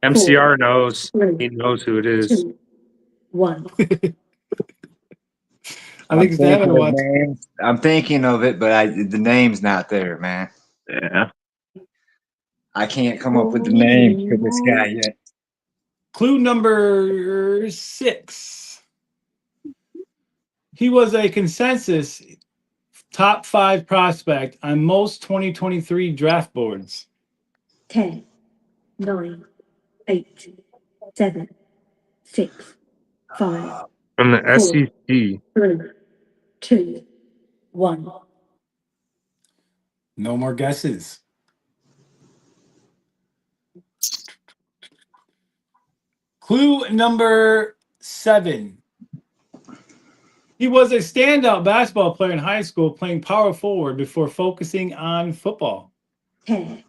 MCR knows. 3, He knows who it is. 2, 1. I think Statman wants. I'm thinking of it, but the name's not there, man. Yeah. I can't come up with the name for this guy yet. Clue number 6. He was a consensus top 5 prospect on most 2023 draft boards. 10, 9, 8, 7, 6, 5, From the SEC. 3, 2, 1. No more guesses. Clue number 7. He was a standout basketball player in high school, playing power forward before focusing on football. 10,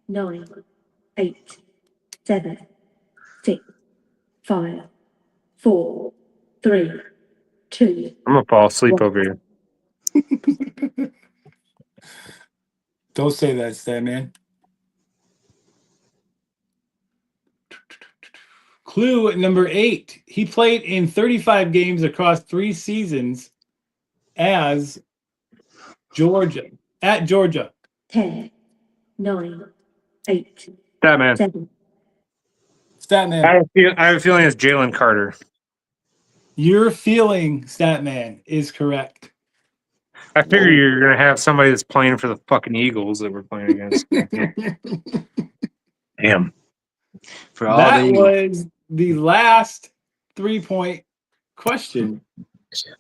9, 8, 7, 6, 5, 4, 3, 2. I'm going to fall asleep over here. Don't say that, Statman. Clue number 8. He played in 35 games across 3 seasons at Georgia. 10, 9, 8, Statman. 7. Statman. I have a feeling it's Jalen Carter. Your feeling, Statman, is correct. I figure you're gonna have somebody that's playing for the fucking Eagles that we're playing against. Damn. For all That the was the last 3-point question. So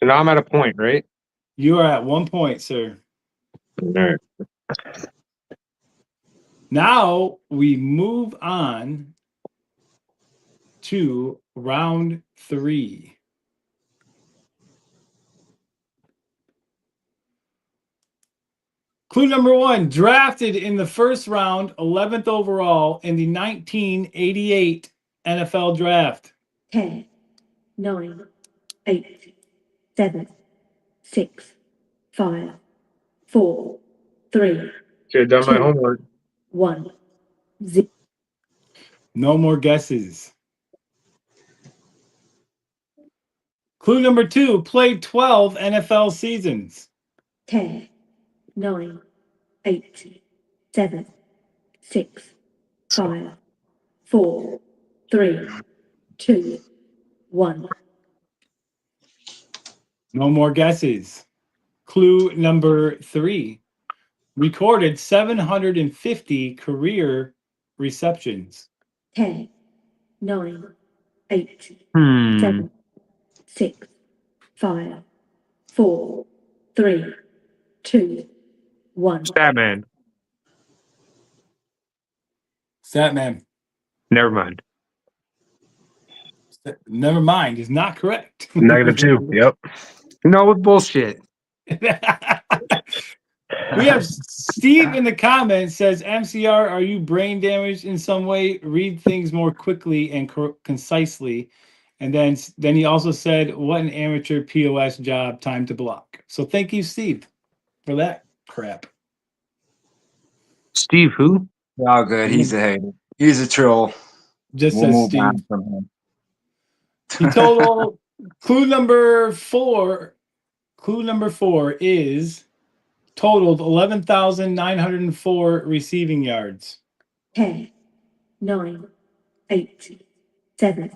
now I'm at a point, right? You are at 1 point, sir. All right. Now we move on to round 3. Clue number 1, drafted in the first round, 11th overall in the 1988 NFL Draft. 10, 9, 8, 7, 6, 5, 4, 3, Should have done my Two. homework. 1, 0. No more guesses. Clue number 2, played 12 NFL seasons. 10, 9, 8, 7, 6, 5, 4, 3, 2, 1. No more guesses. Clue number 3, recorded 750 career receptions. 10, 9, 8, Hmm. 7, 6, 5, 4, 3, 2, 1. Statman. Statman. Never mind. Never mind, is not correct. -2. Yep. No bullshit. We have Steve in the comments says, MCR, are you brain damaged in some way? Read things more quickly and concisely. And then he also said, what an amateur POS job, time to block. So thank you, Steve, for that crap. Steve, who? all good. He's a hater. He's a troll. Just We'll says move Steve. on from him. He told clue number 4 is totaled 11,904 receiving yards. 10, 9, 8, 7,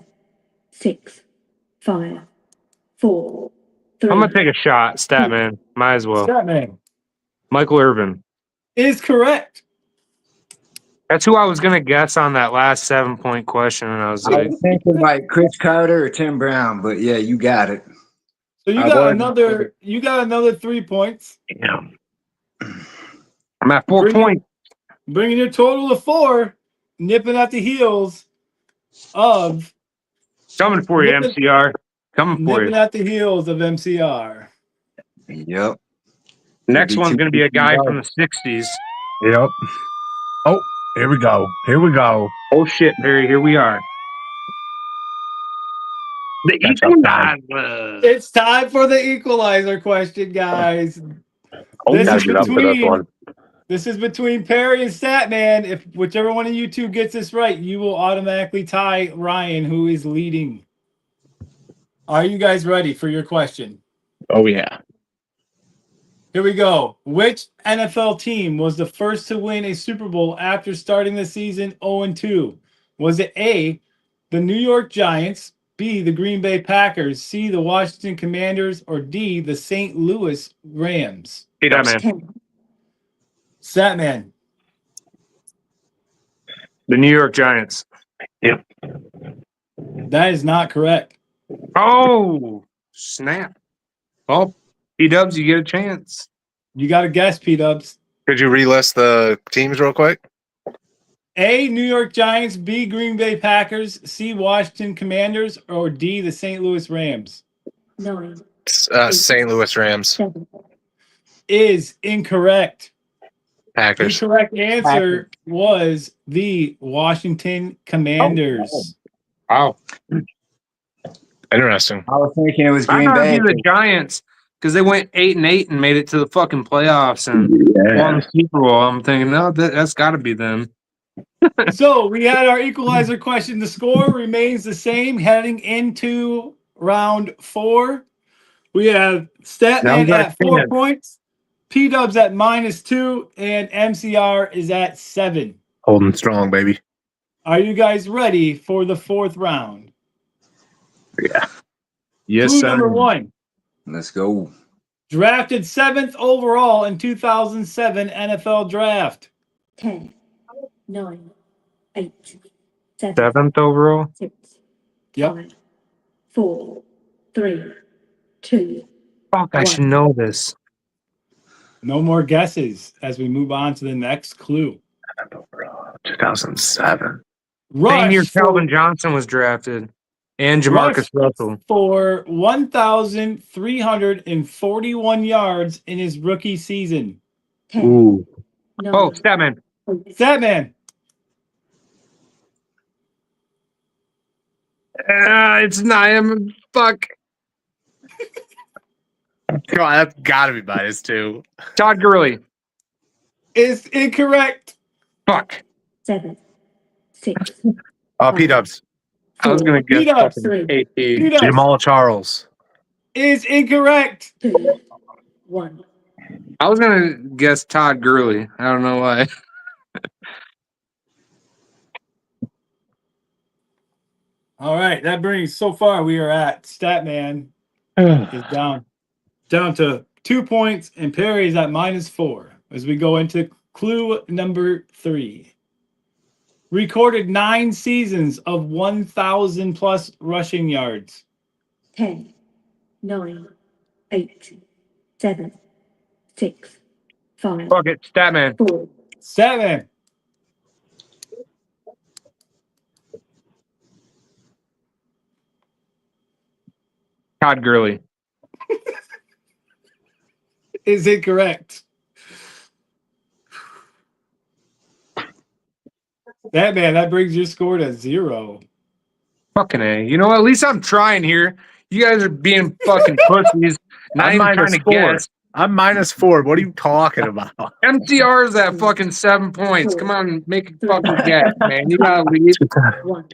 6, 5, 4, 3. I'm gonna take a shot, Statman. Might as well. Statman Michael Irvin. is correct. That's who I was gonna guess on that last 7-point question, and I was I like, was thinking like Chris Carter or Tim Brown, but yeah, you got it. So you I got was- another 3 points, damn. I'm at 4 points. bringing your total to 4, nipping at the heels of Coming for you, MCR. Coming for nipping you. at the heels of MCR. Yep. Next Be one's two gonna be a people guy out. from the 60s. Yep. Oh, here we go. Here we go. Oh shit, Perry, here we are. The Catch up time. Equalizer. It's time for the equalizer question, guys. Oh, This gotta is get up for this between- one. This is between Perry and Statman. If whichever one of you two gets this right, you will automatically tie Ryan, who is leading. Are you guys ready for your question? Oh, yeah. Here we go. Which NFL team was the first to win a Super Bowl after starting the season 0-2? Was it A, the New York Giants, B, the Green Bay Packers, C, the Washington Commanders, or D, the St. Louis Rams? Statman. 10, Statman. The New York Giants. That is not correct. Oh, snap. Oh, P-Dubs, you get a chance. You got to guess, P-Dubs. Could you relist the teams real quick? A, New York Giants, B, Green Bay Packers, C, Washington Commanders, or D, the St. Louis Rams? 9, St. Louis Rams. 7, Is incorrect. The Packers. correct answer was the Washington Commanders. Wow. Interesting. I was thinking it was I Green thought Bay. it'd be the Giants because they went 8-8 and made it to the fucking playoffs and won the Super Bowl. I'm thinking, no, that's got to be them. So we had our equalizer question. The score remains the same heading into round 4. We have Statman Now at 4 10. points, P-Dubs at -2, and MCR is at 7. Holding strong, baby. Are you guys ready for the 4th round? Yeah. Yes, Clue sir. number 1. Let's go. Drafted 7th overall in 2007 NFL Draft. 10, 9, 8, 7, 7th overall. 6, Yep. 5, 4, 3, 2. Fuck, I should know this. No more guesses as we move on to the next clue. 2007. Same year Rush for, Calvin Johnson was drafted. And Jamarcus Russell. for 1,341 yards in his rookie season. 10, Ooh. 9, Oh, Statman. 8, Statman. It's not him. Fuck. God, that's got to be biased too. Todd Gurley. Is incorrect. Fuck. 7, 6, P-Dubs. I was going to guess P-Dubs. fucking AP. P-Dubs Jamal Charles. is incorrect. 2, 1. I was going to guess Todd Gurley. I don't know why. All right, that brings so far we are at Statman is down to 2 points, and Perry is at -4 as we go into clue number 3. Recorded 9 seasons of 1,000 plus rushing yards. 10, 9, 8, 7, 6, 5, Fuck it. Statman. 4. Statman. Todd Gurley. Is incorrect. That brings your score to 0. Fucking A. You know what? At least I'm trying here. You guys are being fucking pussies. Not I'm even trying to -4. guess. I'm -4. What are you talking about? MCR is at fucking 7 points. Come on, make a fucking guess, man. You gotta leave. 1.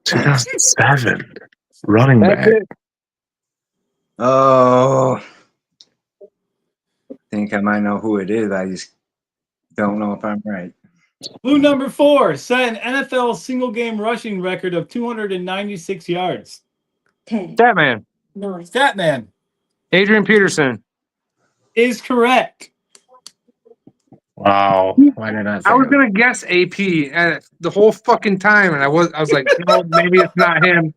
2007. Running That's back. it. Oh, I think I might know who it is. I just don't know if I'm right. Clue number 4 set an NFL single game rushing record of 296 yards. 10, Statman. 9, Statman Adrian Peterson. is correct. Wow. Why did I I was gonna guess AP the whole fucking time, and I was like, no, maybe it's not him.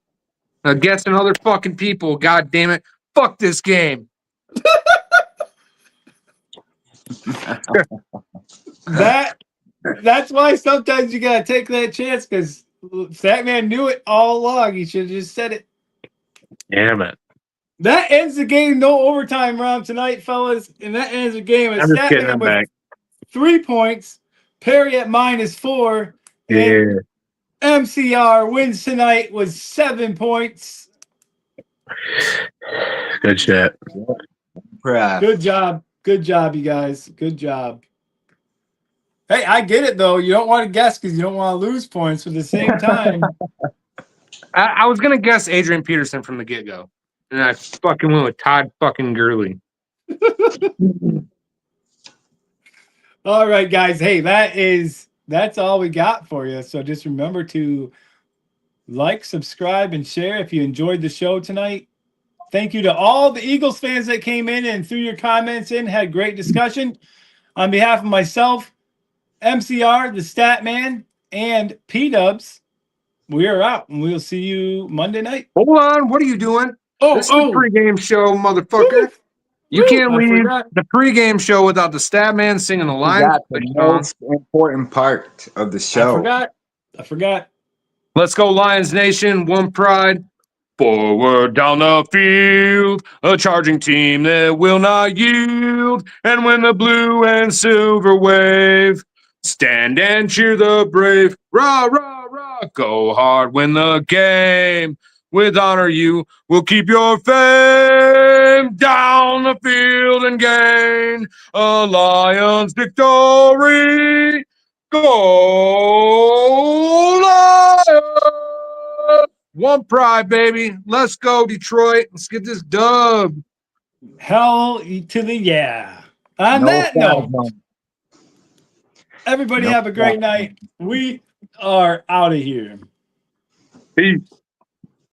I'm guessing other fucking people. God damn it! Fuck this game. That's why sometimes you gotta take that chance, because Statman knew it all along. He should have just said it. Damn it. That ends the game. No overtime round tonight, fellas, and that ends the game. I'm just kidding. I'm with back. 3 points. Perry at -4. Yeah. And MCR wins tonight with 7 points. Good shit. Crap. Good job. Good job, you guys. Good job. Hey, I get it, though. You don't want to guess because you don't want to lose points. But at the same time, I was gonna guess Adrian Peterson from the get go, and I fucking went with Todd fucking Gurley. all right, guys. Hey, that's all we got for you. So just remember to like, subscribe, and share if you enjoyed the show tonight. Thank you to all the Eagles fans that came in and threw your comments in, had great discussion. On behalf of myself, MCR, the Statman, and P-Dubs, we are out, and we'll see you Monday night. Hold on, what are you doing? This is the pregame show, motherfucker. You can't I leave forgot. the pregame show without the Statman singing the line. That's the most important part of the show. I forgot. Let's go, Lions Nation. One pride. Forward down the field, a charging team that will not yield. And when the blue and silver wave, stand and cheer the brave. Rah, rah, rah, go hard, win the game. With honor you will keep your fame. Down the field and gain a Lions victory. Go Lions! One pride, baby. Let's go, Detroit. Let's get this dub. Hell to the yeah. On No that note, problem. everybody No have a great problem. night. We are out of here. Peace.